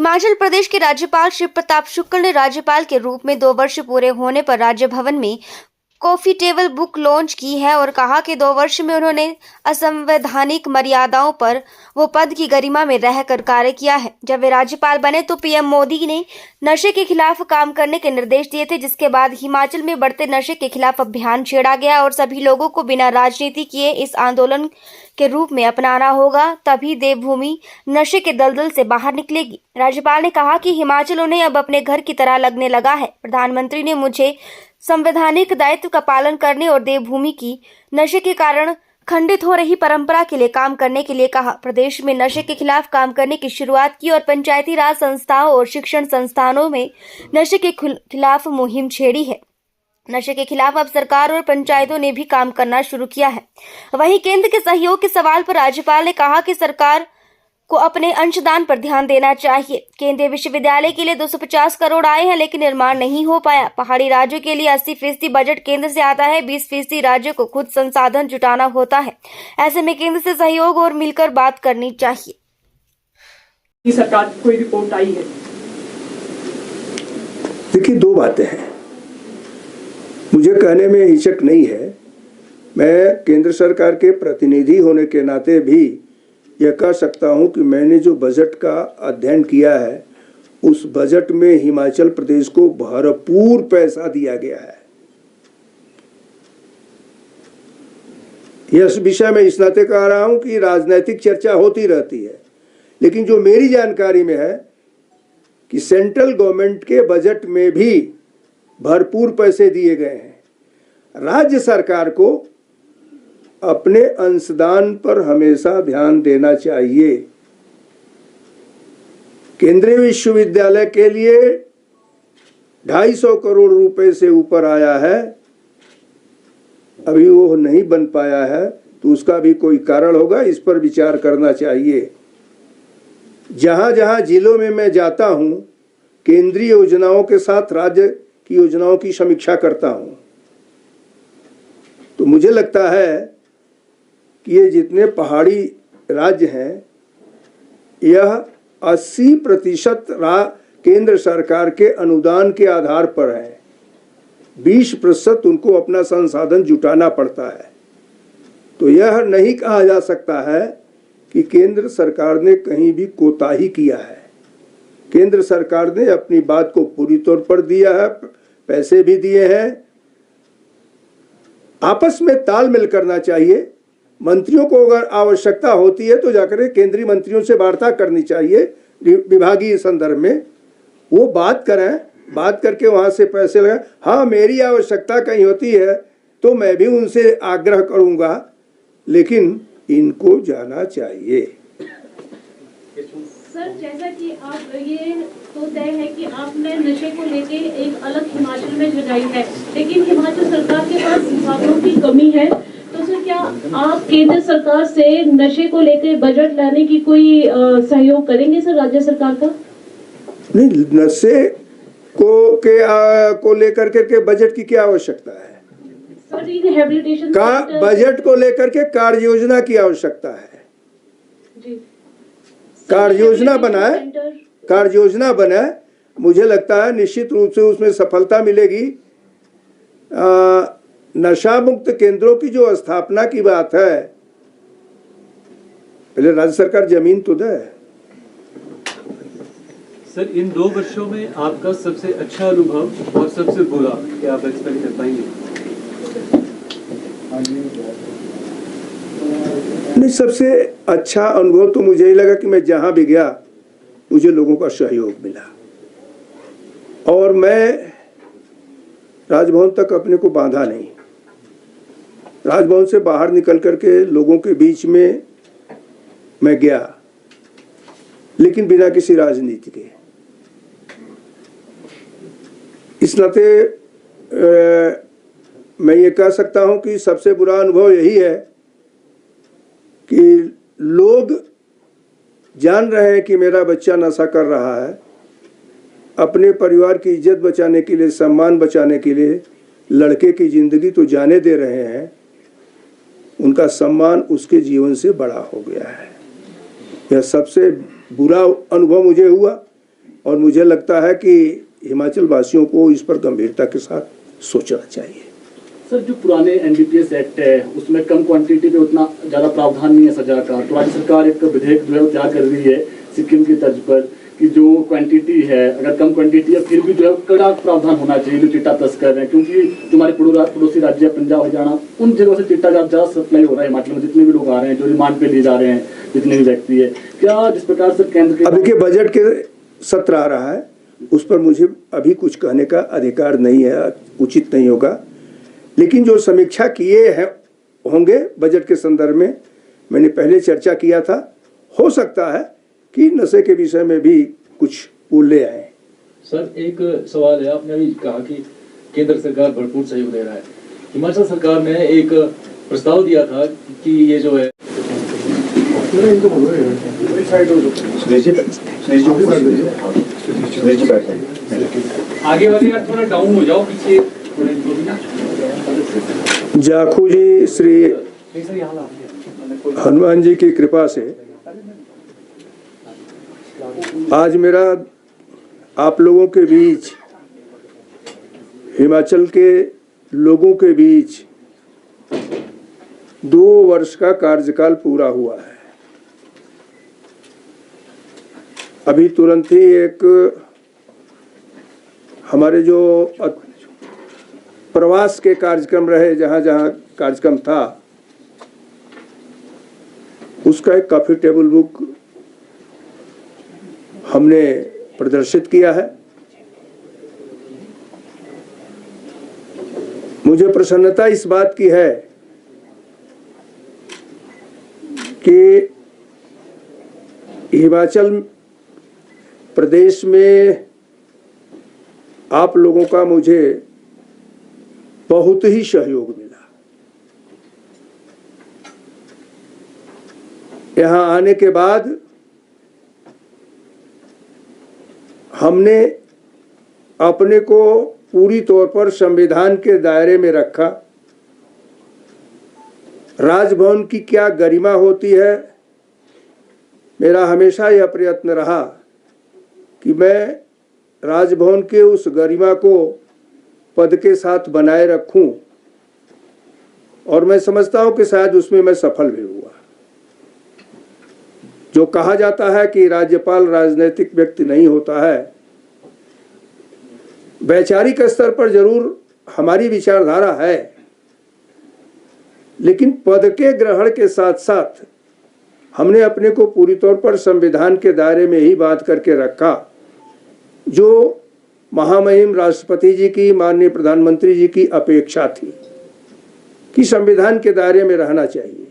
हिमाचल प्रदेश के राज्यपाल शिव प्रताप शुक्ल ने राज्यपाल के रूप में 2 वर्ष पूरे होने पर राज्य भवन में कॉफी टेबल बुक लॉन्च की है और कहा कि 2 वर्ष में उन्होंने असंवैधानिक मर्यादाओं पर वो पद की गरिमा में रहकर कार्य किया है। जब वे राज्यपाल बने तो पीएम मोदी ने नशे के खिलाफ काम करने के निर्देश दिए थे, जिसके बाद हिमाचल में बढ़ते नशे के खिलाफ अभियान छेड़ा गया और सभी लोगों को बिना राजनीति किए इस आंदोलन के रूप में अपनाना होगा, तभी देवभूमि नशे के दलदल से बाहर निकलेगी। राज्यपाल ने कहा कि हिमाचल उन्हें अब अपने घर की तरह लगने लगा है। प्रधानमंत्री ने मुझे संवैधानिक दायित्व का पालन करने और देवभूमि की नशे के कारण खंडित हो रही परंपरा के लिए काम करने के लिए कहा। प्रदेश में नशे के खिलाफ काम करने की शुरुआत की और पंचायती राज संस्थाओं और शिक्षण संस्थानों में नशे के खिलाफ मुहिम छेड़ी है। नशे के खिलाफ अब सरकार और पंचायतों ने भी काम करना शुरू किया है। वहीं केंद्र के सहयोग के सवाल पर राज्यपाल ने कहा कि सरकार को अपने अंशदान पर ध्यान देना चाहिए। केंद्रीय विश्वविद्यालय के लिए 250 करोड़ आए हैं, लेकिन निर्माण नहीं हो पाया। पहाड़ी राज्यों के लिए 80% बजट केंद्र से आता है, 20% राज्यों को खुद संसाधन जुटाना होता है। ऐसे में केंद्र से सहयोग और मिलकर बात करनी चाहिए। सरकार की कोई रिपोर्ट आई है? देखिए, 2 बातें हैं। मुझे कहने में हिचक नहीं है। मैं केंद्र सरकार के प्रतिनिधि होने के नाते भी यह कह सकता हूं कि मैंने जो बजट का अध्ययन किया है, उस बजट में हिमाचल प्रदेश को भरपूर पैसा दिया गया है। इस विषय में इस नाते कह रहा हूं कि राजनीतिक चर्चा होती रहती है, लेकिन जो मेरी जानकारी में है कि सेंट्रल गवर्नमेंट के बजट में भी भरपूर पैसे दिए गए हैं। राज्य सरकार को अपने अंशदान पर हमेशा ध्यान देना चाहिए। केंद्रीय विश्वविद्यालय के लिए 250 करोड़ रुपए से ऊपर आया है, अभी वो नहीं बन पाया है, तो उसका भी कोई कारण होगा, इस पर विचार करना चाहिए। जहां जहां जिलों में मैं जाता हूं, केंद्रीय योजनाओं के साथ राज्य की योजनाओं की समीक्षा करता हूं, तो मुझे लगता है कि ये जितने पहाड़ी राज्य हैं, यह 80% केंद्र सरकार के अनुदान के आधार पर है। 20% उनको अपना संसाधन जुटाना पड़ता है। तो यह नहीं कहा जा सकता है कि केंद्र सरकार ने कहीं भी कोताही किया है। केंद्र सरकार ने अपनी बात को पूरी तौर पर दिया है, पैसे भी दिए हैं। आपस में तालमेल करना चाहिए। मंत्रियों को अगर आवश्यकता होती है तो जाकर केंद्रीय मंत्रियों से वार्ता करनी चाहिए विभागीय संदर्भ में। वो बात करें, बात करके वहां से पैसे लगाएं। हाँ, मेरी आवश्यकता कहीं होती है तो मैं भी उनसे आग्रह करूंगा, लेकिन इनको जाना चाहिए। सर, जैसा कि आप ये तो तय है कि आपने नशे को लेके एक अलग हिमाचल में जगाई है, लेकिन हिमाचल सरकार के पास संसाधनों की कमी है, तो सर क्या आप केंद्र सरकार से नशे को लेकर बजट लाने की कोई सहयोग करेंगे सर राज्य सरकार का? नहीं, नशे को लेकर के बजट की क्या आवश्यकता है? सर, रिहेबिलिटेशन का बजट को लेकर के कार्य योजना की आवश्यकता है जी। कार्य योजना बनाए। मुझे लगता है निश्चित रूप से उसमें सफलता मिलेगी। नशा मुक्त केंद्रों की जो स्थापना की बात है, पहले राज्य सरकार जमीन तो दे। सर, इन 2 वर्षों में आपका सबसे अच्छा अनुभव और सबसे बुरा क्या आप एक्सपेक्ट कर पाएंगे? नहीं, सबसे अच्छा अनुभव तो मुझे ही लगा कि मैं जहां भी गया मुझे लोगों का सहयोग मिला और मैं राजभवन तक अपने को बांधा नहीं। राजभवन से बाहर निकल करके लोगों के बीच में मैं गया, लेकिन बिना किसी राजनीति के। इस नाते मैं ये कह सकता हूं कि सबसे बुरा अनुभव यही है कि लोग जान रहे हैं कि मेरा बच्चा नशा कर रहा है, अपने परिवार की इज्जत बचाने के लिए, सम्मान बचाने के लिए लड़के की जिंदगी तो जाने दे रहे हैं, उनका सम्मान उसके जीवन से बड़ा हो गया है। यह सबसे बुरा अनुभव मुझे हुआ। और मुझे लगता है कि हिमाचल वासियों को इस पर गंभीरता के साथ सोचना चाहिए। सर, जो पुराने एनडीपीएस एक्ट है उसमें कम क्वांटिटी पे उतना ज़्यादा प्रावधान नहीं है सजा का, तो राज्य सरकार एक विधेयक जो है वो तैयार कर रही है सिक्किम की तर्ज पर कि जो क्वांटिटी है, अगर कम क्वांटिटी है फिर भी जो है कड़ा प्रावधान होना चाहिए जो चिट्टा तस्कर है, क्योंकि जो हमारे पड़ोसी राज्य है पंजाब हरियाणा, उन जगहों से चिट्टा ज़्यादा सप्लाई हो रहा है हिमाचल में। जितने भी लोग आ रहे हैं, जो रिमांड पे लिए जा रहे हैं, जितने भी व्यक्ति है, क्या जिस प्रकार से केंद्र के अभी के बजट के सत्र आ रहा है, उस पर मुझे अभी कुछ कहने का अधिकार नहीं है, उचित नहीं होगा। लेकिन जो समीक्षा किए हैं होंगे बजट के संदर्भ में, मैंने पहले चर्चा किया था, हो सकता है कि नशे के विषय में भी कुछ वो ले आए। सर, एक सवाल है, आपने अभी कहा कि केंद्र सरकार भरपूर सहयोग दे रहा है। हिमाचल सरकार ने एक प्रस्ताव दिया था कि ये जो है आगे वाले यार थोड़ा डाउन हो जाओ, पीछे जाखू जी, श्री हनुमान जी की कृपा से आज मेरा आप लोगों के बीच, हिमाचल के लोगों के बीच 2 वर्ष का कार्यकाल पूरा हुआ है। अभी तुरंत ही एक हमारे जो प्रवास के कार्यक्रम रहे, जहाँ जहाँ कार्यक्रम था, उसका एक कॉफी टेबल बुक हमने प्रदर्शित किया है। मुझे प्रसन्नता इस बात की है कि हिमाचल प्रदेश में आप लोगों का मुझे बहुत ही सहयोग मिला। यहाँ आने के बाद हमने अपने को पूरी तौर पर संविधान के दायरे में रखा। राजभवन की क्या गरिमा होती है, मेरा हमेशा यह प्रयत्न रहा कि मैं राजभवन के उस गरिमा को पद के साथ बनाए रखूं, और मैं समझता हूं कि शायद उसमें मैं सफल भी हुआ। जो कहा जाता है कि राज्यपाल राजनीतिक व्यक्ति नहीं होता है, वैचारिक स्तर पर जरूर हमारी विचारधारा है, लेकिन पद के ग्रहण के साथ साथ हमने अपने को पूरी तौर पर संविधान के दायरे में ही बांध करके रखा। जो महामहिम राष्ट्रपति जी की, माननीय प्रधानमंत्री जी की अपेक्षा थी कि संविधान के दायरे में रहना चाहिए,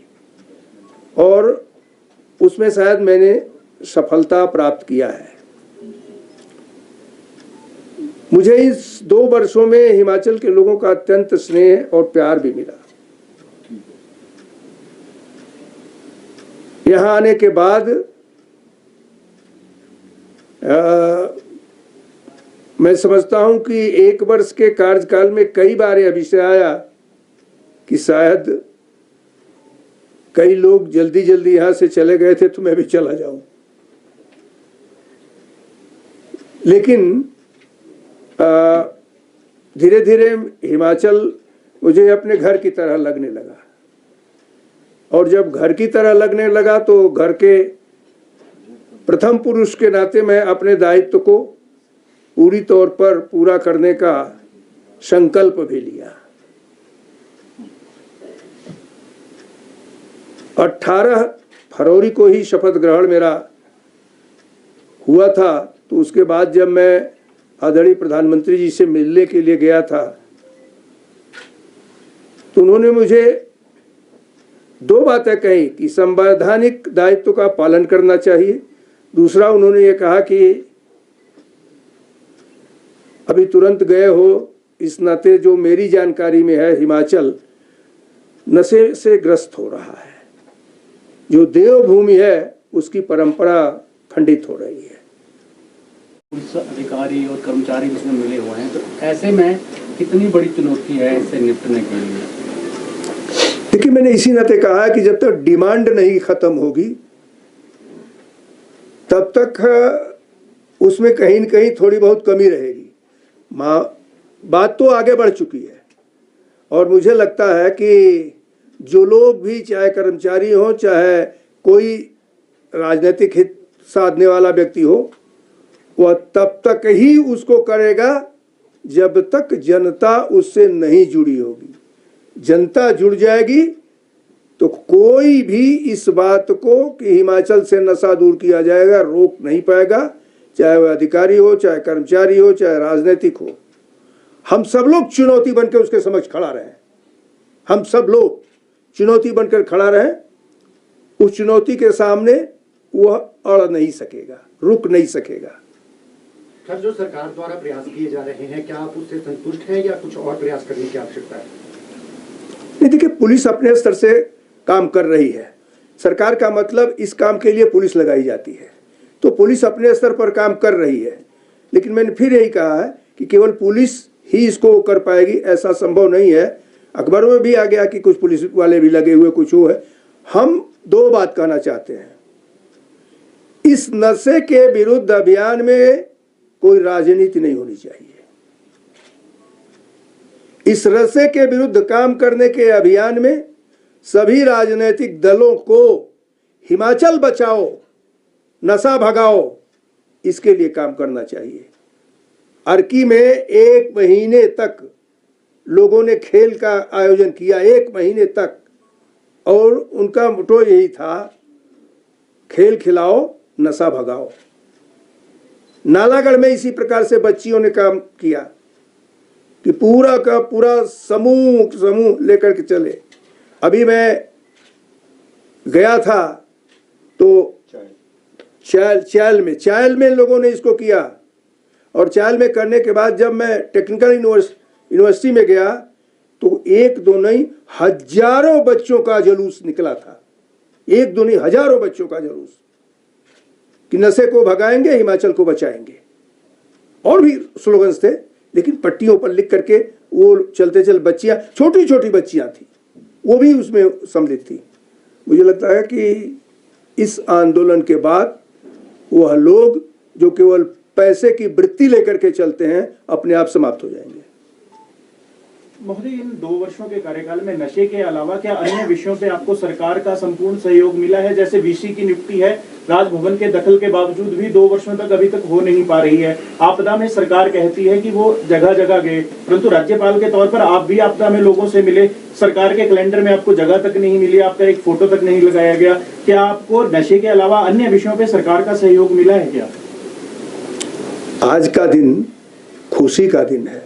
और उसमें शायद मैंने सफलता प्राप्त किया है। मुझे इस 2 वर्षों में हिमाचल के लोगों का अत्यंत स्नेह और प्यार भी मिला। यहाँ आने के बाद मैं समझता हूं कि 1 वर्ष के कार्यकाल में कई बार यह विषय आया कि शायद कई लोग जल्दी जल्दी यहाँ से चले गए थे तो मैं भी चला जाऊं, लेकिन धीरे धीरे हिमाचल मुझे अपने घर की तरह लगने लगा, और जब घर की तरह लगने लगा तो घर के प्रथम पुरुष के नाते मैं अपने दायित्व को पूरी तौर पर पूरा करने का संकल्प भी लिया। 18 फरवरी को ही शपथ ग्रहण मेरा हुआ था, तो उसके बाद जब मैं आदरणीय प्रधानमंत्री जी से मिलने के लिए गया था तो उन्होंने मुझे 2 बातें कही कि संवैधानिक दायित्व का पालन करना चाहिए। दूसरा, उन्होंने ये कहा कि अभी तुरंत गए हो, इस नाते जो मेरी जानकारी में है हिमाचल नशे से ग्रस्त हो रहा है, जो देवभूमि है उसकी परंपरा खंडित हो रही है। पुलिस अधिकारी और कर्मचारी जिसमें मिले हुए हैं, तो ऐसे में कितनी बड़ी चुनौती है इससे निपटने के लिए? देखिए, मैंने इसी नाते कहा कि जब तक डिमांड नहीं खत्म होगी तब तक उसमें कहीं न कहीं थोड़ी बहुत कमी रहेगी। बात तो आगे बढ़ चुकी है और मुझे लगता है कि जो लोग भी, चाहे कर्मचारी हो चाहे कोई राजनीतिक हित साधने वाला व्यक्ति हो, वह तब तक ही उसको करेगा जब तक जनता उससे नहीं जुड़ी होगी। जनता जुड़ जाएगी तो कोई भी इस बात को कि हिमाचल से नशा दूर किया जाएगा रोक नहीं पाएगा, चाहे वह अधिकारी हो, चाहे कर्मचारी हो, चाहे राजनीतिक हो। हम सब लोग चुनौती बनकर उसके समक्ष खड़ा रहें, हम सब लोग चुनौती बनकर खड़ा रहें। उस चुनौती के सामने वह अड़ नहीं सकेगा, रुक नहीं सकेगा। सर, जो सरकार द्वारा प्रयास किए जा रहे हैं, क्या आप उससे संतुष्ट हैं या कुछ और प्रयास करने की आवश्यकता है? नहीं, देखिए, पुलिस अपने स्तर से काम कर रही है। सरकार का मतलब इस काम के लिए पुलिस लगाई जाती है, तो पुलिस अपने स्तर पर काम कर रही है। लेकिन मैंने फिर यही कहा है कि केवल पुलिस ही इसको कर पाएगी, ऐसा संभव नहीं है। अखबारों में भी आ गया कि कुछ पुलिस वाले भी लगे हुए, कुछ वो है। हम दो बात कहना चाहते हैं, इस नशे के विरुद्ध अभियान में कोई राजनीति नहीं होनी चाहिए। इस नशे के विरुद्ध काम करने के अभियान में सभी राजनीतिक दलों को हिमाचल बचाओ, नशा भगाओ, इसके लिए काम करना चाहिए। अर्की में 1 महीने तक लोगों ने खेल का आयोजन किया, 1 महीने तक, और उनका मोटो यही था, खेल खिलाओ, नशा भगाओ। नालागढ़ में इसी प्रकार से बच्चियों ने काम किया कि पूरा का पूरा समूह लेकर के चले। अभी मैं गया था तो चायल में लोगों ने इसको किया, और चायल में करने के बाद जब मैं टेक्निकल यूनिवर्सिटी में गया तो 1-2 नहीं, हजारों बच्चों का जुलूस निकला था। 1-2 नहीं, हजारों बच्चों का जुलूस कि नशे को भगाएंगे, हिमाचल को बचाएंगे। और भी स्लोगन्स थे, लेकिन पट्टियों पर लिख करके वो चलते चल बच्चियां, छोटी छोटी बच्चियां थी, वो भी उसमें सम्मिलित थी। मुझे लगता है कि इस आंदोलन के बाद वह लोग जो केवल पैसे की वृत्ति लेकर के चलते हैं, अपने आप समाप्त हो जाएंगे। महोदय, इन 2 वर्षों के कार्यकाल में नशे के अलावा क्या अन्य विषयों पे आपको सरकार का संपूर्ण सहयोग मिला है? जैसे वीसी की नियुक्ति है, राजभवन के दखल के बावजूद भी 2 वर्षों तक अभी तक हो नहीं पा रही है। आपदा में सरकार कहती है कि वो जगह जगह गए, परंतु राज्यपाल के तौर पर आप भी आपदा में लोगों से मिले, सरकार के कैलेंडर में आपको जगह तक नहीं मिली, आपका एक फोटो तक नहीं लगाया गया। क्या आपको नशे के अलावा अन्य विषयों पे सरकार का सहयोग मिला है क्या? आज का दिन खुशी का दिन है।